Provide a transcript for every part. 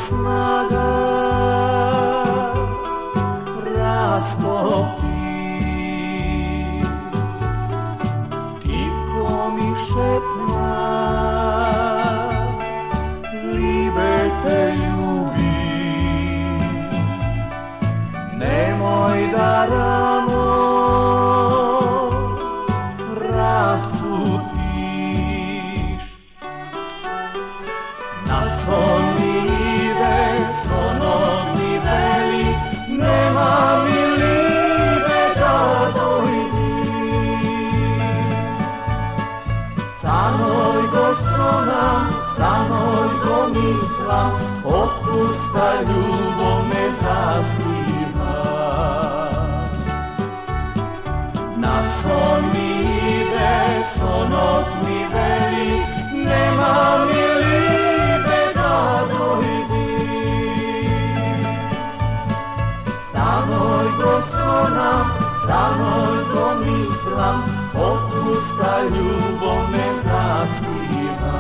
snaga rastopi. Tiho mi šepna, libe te ljubim, nemoj da rano rasutiš. Na son mi ide, sonog mi veli, nema mi libe da dojdim. Sanoj go sonam, sanoj go mislim, otpusta ljubav me zastiva. Na son mi ide, sonog mi veli, nema mi libe da dojdim. Sanoj go sonam, sanoj go mislim, otpusta ljubav me zastiva.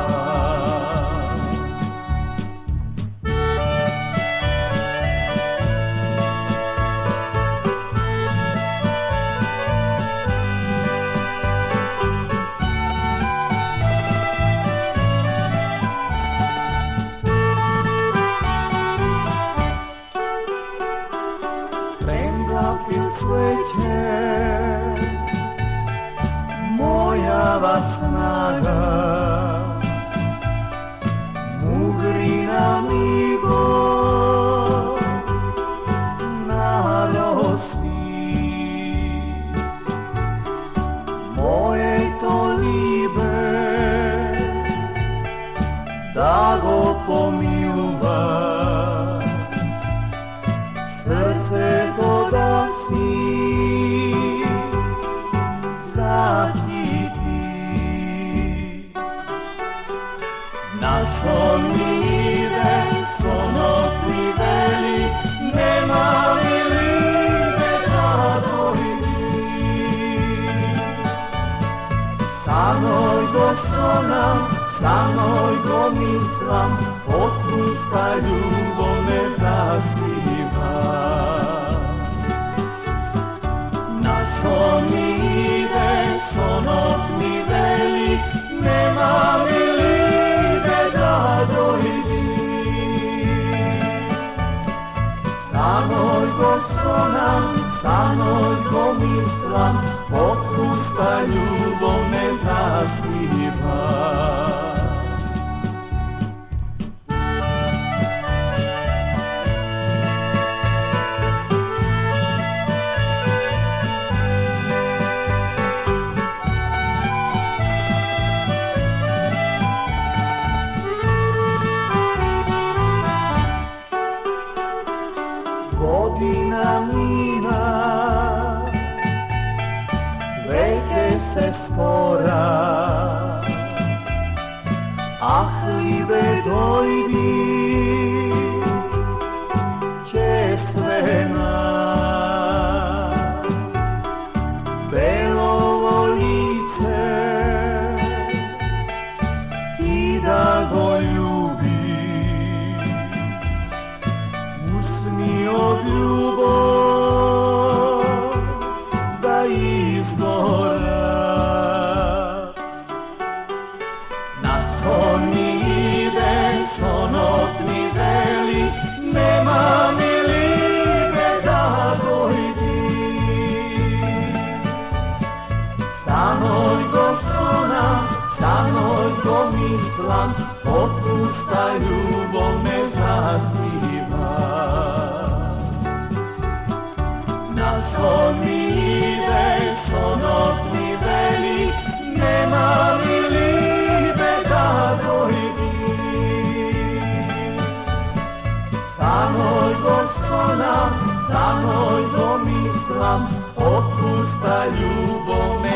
Trendafil cveće, moja snaga, mugrina mi go narosti. Moje to libe da go pomiluva, srce to da si zakiti. Na son mi ide, sonot mi veli, nema mi libe da dojdim. Sanoj go sonam, sanoj go mislim, otpusta ljubav me zastiva. Na son mi ide, sonot mi veli, nema mi libe da dojdim. Sanoj go sonam, sanoj go mislim, otpusta ljubav me zastiva. Godina mina, veke se skora, ah libe dojdi će sve nas. Belovo lice ti da go ljubiš, usni od ljubov da izgora. Na son mi ide, sonot mi veli, nema mi libe da dojdim. Sanoj go sonam, sanoj go mislim, otpusta ljubav me zastiva. Na son mi ide, sonot mi veli, nema mi libe da dojdim. Sanoj go sonam, sanoj go mislim, otpusta ljubav me